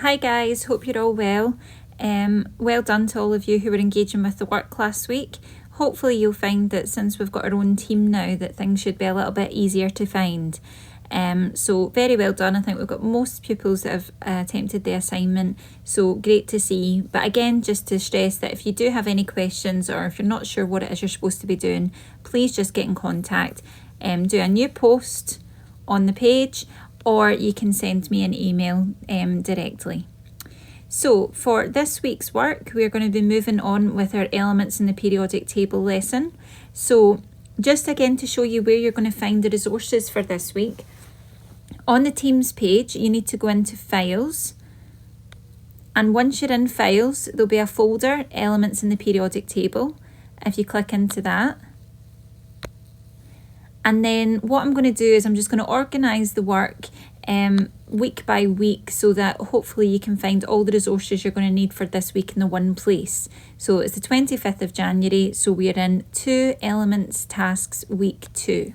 Hi guys, hope you're all well. Well done to all of you who were engaging with the work last week. Hopefully you'll find that since we've got our own team now that things should be a little bit easier to find. So very well done. I think we've got most pupils that have attempted the assignment, so great to see. But again, just to stress that if you do have any questions or if you're not sure what it is you're supposed to be doing, please just get in contact. Do a new post on the page, or you can send me an email directly. So for this week's work, we're going to be moving on with our elements in the periodic table lesson. So just again to show you where you're going to find the resources for this week. On the Teams page, you need to go into Files. And once you're in Files, there'll be a folder, Elements in the Periodic Table. If you click into that. And then what I'm going to do is I'm just going to organise the work week by week so that hopefully you can find all the resources you're going to need for this week in the one place. So it's the 25th of January, so we're in 2 Elements Tasks Week 2.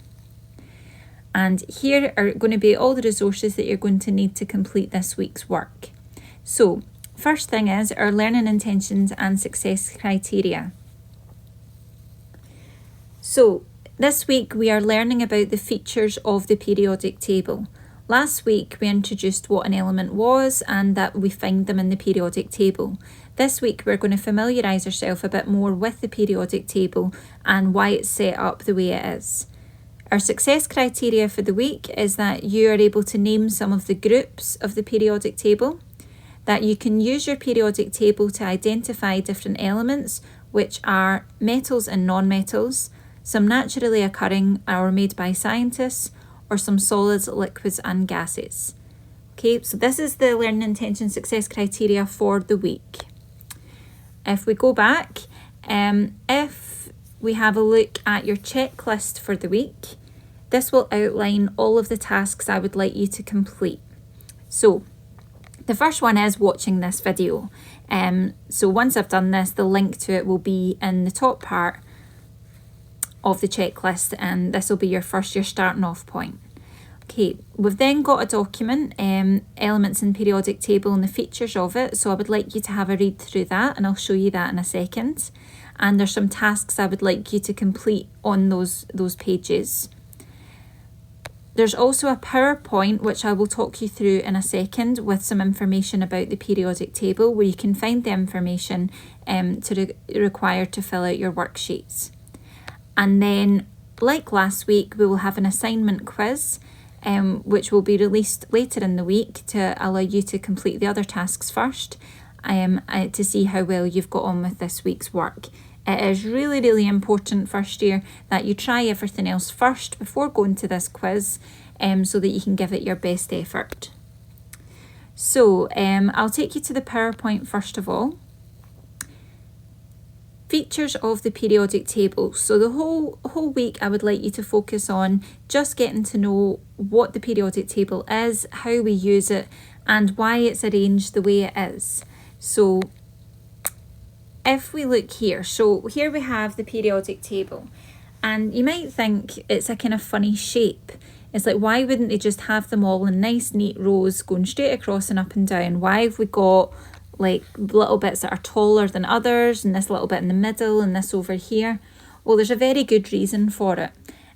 And here are going to be all the resources that you're going to need to complete this week's work. So first thing is our learning intentions and success criteria. So this week we are learning about the features of the periodic table. Last week we introduced what an element was and that we find them in the periodic table. This week we're going to familiarise ourselves a bit more with the periodic table and why it's set up the way it is. Our success criteria for the week is that you are able to name some of the groups of the periodic table, that you can use your periodic table to identify different elements, which are metals and non-metals, some naturally occurring or made by scientists, or some solids, liquids and gases. Okay, so this is the learning intention success criteria for the week. If we go back, if we have a look at your checklist for the week, this will outline all of the tasks I would like you to complete. So the first one is watching this video. So once I've done this, the link to it will be in the top part of the checklist, and this will be your starting off point. Okay, we've then got a document, elements in periodic table and the features of it, so I would like you to have a read through that and I'll show you that in a second. And there's some tasks I would like you to complete on those pages. There's also a PowerPoint which I will talk you through in a second with some information about the periodic table where you can find the information required to fill out your worksheets. And then, like last week, we will have an assignment quiz, which will be released later in the week to allow you to complete the other tasks first, to see how well you've got on with this week's work. It is really, really important first year that you try everything else first before going to this quiz, so that you can give it your best effort. So, I'll take you to the PowerPoint first of all. Features of the periodic table. So the whole week I would like you to focus on just getting to know what the periodic table is, how we use it, and why it's arranged the way it is. So if we look here, so here we have the periodic table, and you might think it's a kind of funny shape. It's like, why wouldn't they just have them all in nice neat rows going straight across and up and down? Why have we got like little bits that are taller than others, and this little bit in the middle, and this over here? Well, there's a very good reason for it,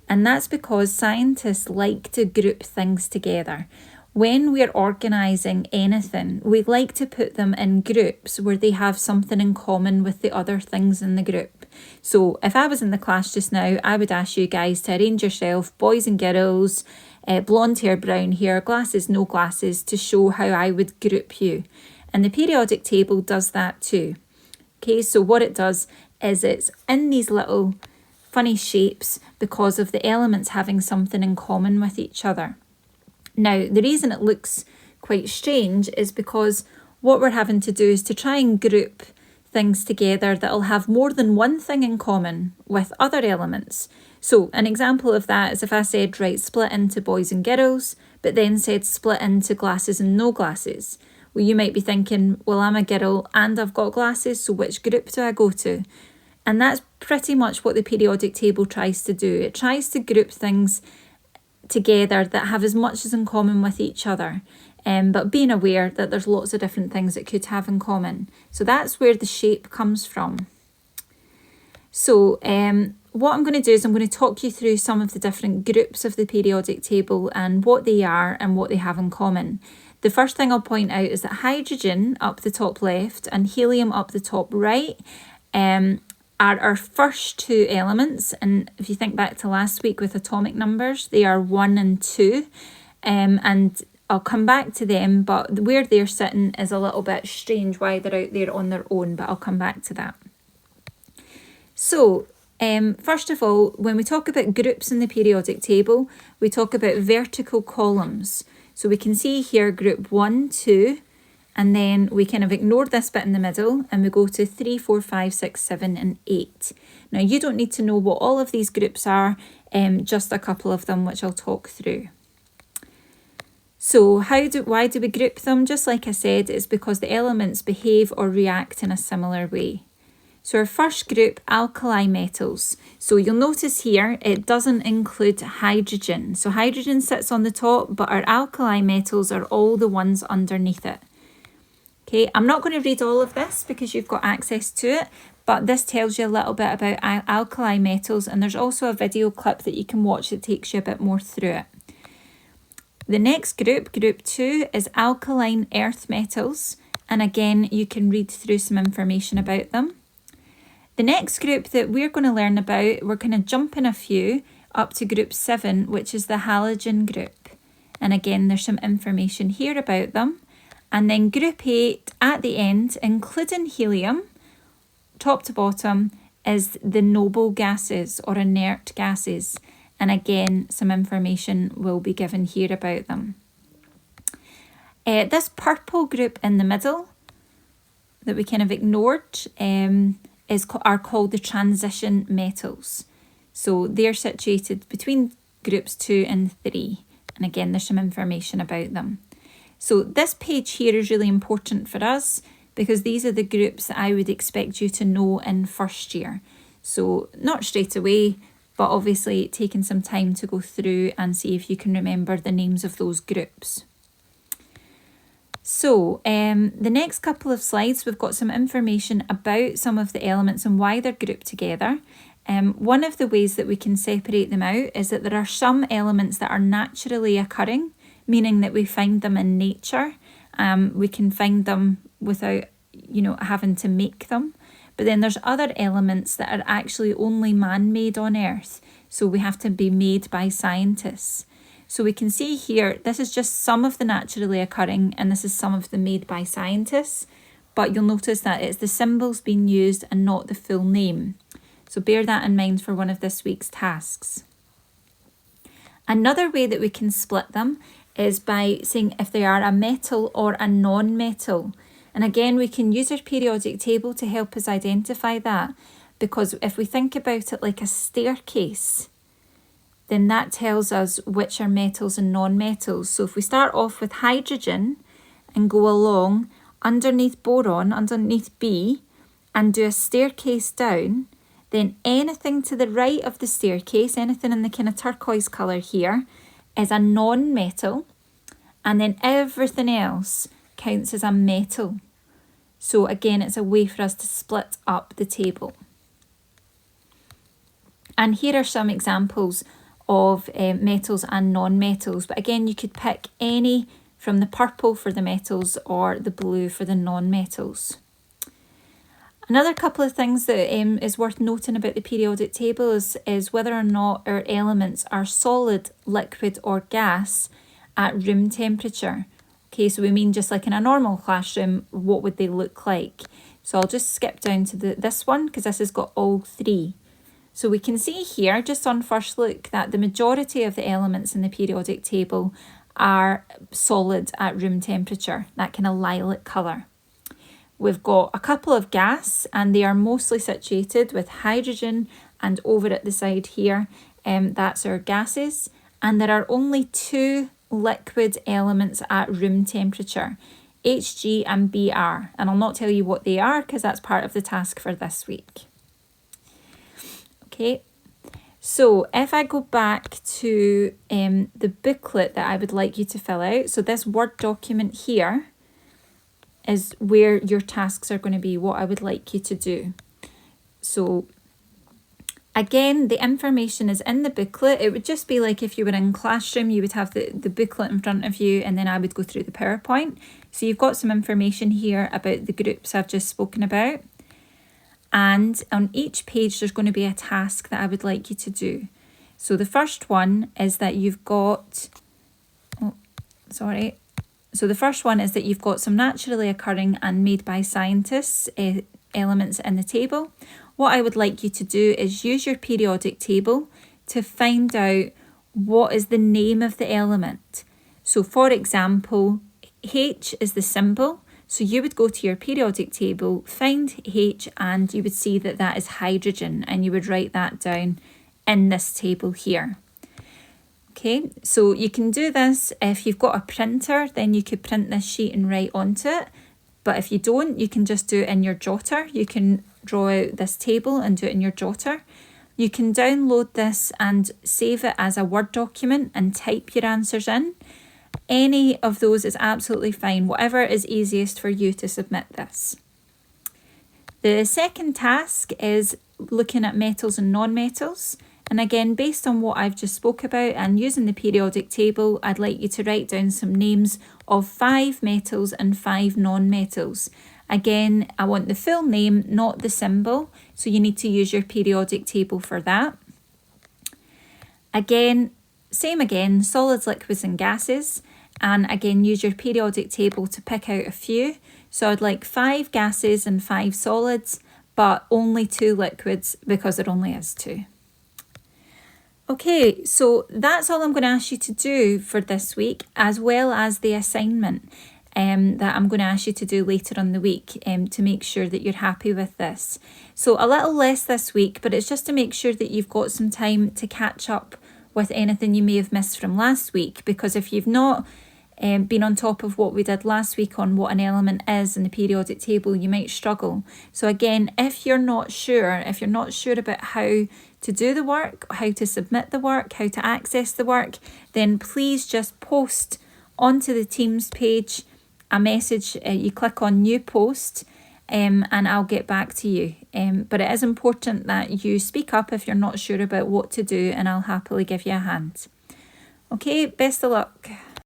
and that's because scientists like to group things together. When we're organising anything, we like to put them in groups where they have something in common with the other things in the group. So if I was in the class just now, I would ask you guys to arrange yourself, boys and girls, blonde hair, brown hair, glasses, no glasses, to show how I would group you. And the periodic table does that too. Okay, so what it does is it's in these little funny shapes because of the elements having something in common with each other. Now, the reason it looks quite strange is because what we're having to do is to try and group things together that'll have more than one thing in common with other elements. So an example of that is if I said, right, split into boys and girls, but then said split into glasses and no glasses. Well, you might be thinking, well, I'm a girl and I've got glasses, so which group do I go to? And that's pretty much what the periodic table tries to do. It tries to group things together that have as much as in common with each other. but being aware that there's lots of different things it could have in common. So that's where the shape comes from. So what I'm going to do is I'm going to talk you through some of the different groups of the periodic table and what they are and what they have in common. The first thing I'll point out is that hydrogen up the top left and helium up the top right are our first two elements. And if you think back to last week with atomic numbers, they are 1 and 2. And I'll come back to them, but where they're sitting is a little bit strange why they're out there on their own, but I'll come back to that. So, first of all, when we talk about groups in the periodic table, we talk about vertical columns. So we can see here group 1, 2, and then we kind of ignore this bit in the middle and we go to 3, 4, 5, 6, 7, and 8. Now you don't need to know what all of these groups are, just a couple of them which I'll talk through. So why do we group them? Just like I said, it's because the elements behave or react in a similar way. So our first group, alkali metals. So you'll notice here, it doesn't include hydrogen. So hydrogen sits on the top, but our alkali metals are all the ones underneath it. Okay, I'm not going to read all of this because you've got access to it, but this tells you a little bit about alkali metals, and there's also a video clip that you can watch that takes you a bit more through it. The next group, group 2, is alkaline earth metals, and again, you can read through some information about them. The next group that we're going to learn about, we're going to jump in a few up to group 7, which is the halogen group. And again, there's some information here about them. And then group 8 at the end, including helium, top to bottom, is the noble gases or inert gases. And again, some information will be given here about them. This purple group in the middle that we kind of ignored are called the transition metals. So they're situated between groups 2 and 3. And again, there's some information about them. So this page here is really important for us because these are the groups that I would expect you to know in first year. So not straight away, but obviously taking some time to go through and see if you can remember the names of those groups. So the next couple of slides, we've got some information about some of the elements and why they're grouped together. One of the ways that we can separate them out is that there are some elements that are naturally occurring, meaning that we find them in nature. We can find them without, having to make them. But then there's other elements that are actually only man-made on Earth. So we have to be made by scientists. So we can see here, this is just some of the naturally occurring and this is some of the made by scientists. But you'll notice that it's the symbols being used and not the full name. So bear that in mind for one of this week's tasks. Another way that we can split them is by saying if they are a metal or a non-metal. And again, we can use our periodic table to help us identify that, because if we think about it like a staircase, then that tells us which are metals and non-metals. So if we start off with hydrogen and go along underneath boron, underneath B, and do a staircase down, then anything to the right of the staircase, anything in the kind of turquoise colour here, is a non-metal, and then everything else counts as a metal. So again, it's a way for us to split up the table. And here are some examples of metals and non-metals, but again, you could pick any from the purple for the metals or the blue for the non-metals. Another couple of things that is worth noting about the periodic table is whether or not our elements are solid, liquid or gas at room temperature. Okay, so we mean just like in a normal classroom, what would they look like? So I'll just skip down to this one because this has got all three. So we can see here, just on first look, that the majority of the elements in the periodic table are solid at room temperature, that kind of lilac colour. We've got a couple of gas, and they are mostly situated with hydrogen, and over at the side here, that's our gases. And there are only two liquid elements at room temperature, Hg and Br. And I'll not tell you what they are because that's part of the task for this week. Okay, So if I go back to the booklet that I would like you to fill out, so this Word document here is where your tasks are going to be, what I would like you to do. So again, the information is in the booklet. It would just be like if you were in classroom, you would have the booklet in front of you, and then I would go through the PowerPoint. So you've got some information here about the groups I've just spoken about. And on each page, there's going to be a task that I would like you to do. So the first one is that you've got, So the first one is that you've got some naturally occurring and made by scientists elements in the table. What I would like you to do is use your periodic table to find out what is the name of the element. So for example, H is the symbol. So you would go to your periodic table, find H, and you would see that that is hydrogen, and you would write that down in this table here. Okay, so you can do this if you've got a printer, then you could print this sheet and write onto it. But if you don't, you can just do it in your jotter. You can draw out this table and do it in your jotter. You can download this and save it as a Word document and type your answers in. Any of those is absolutely fine, whatever is easiest for you to submit this. The second task is looking at metals and non-metals. And again, based on what I've just spoke about and using the periodic table, I'd like you to write down some names of 5 metals and 5 non-metals. Again, I want the full name, not the symbol. So you need to use your periodic table for that. Again, solids, liquids and gases. And again, use your periodic table to pick out a few. So I'd like 5 gases and 5 solids, but only 2 liquids because there only is 2. Okay, so that's all I'm going to ask you to do for this week, as well as the assignment that I'm going to ask you to do later on the week to make sure that you're happy with this. So a little less this week, but it's just to make sure that you've got some time to catch up with anything you may have missed from last week, because if you've not been on top of what we did last week on what an element is in the periodic table, you might struggle. So again, if you're not sure about how to do the work, how to submit the work, how to access the work, then please just post onto the Teams page a message. You click on new post and I'll get back to you. But it is important that you speak up if you're not sure about what to do, and I'll happily give you a hand. Okay, best of luck.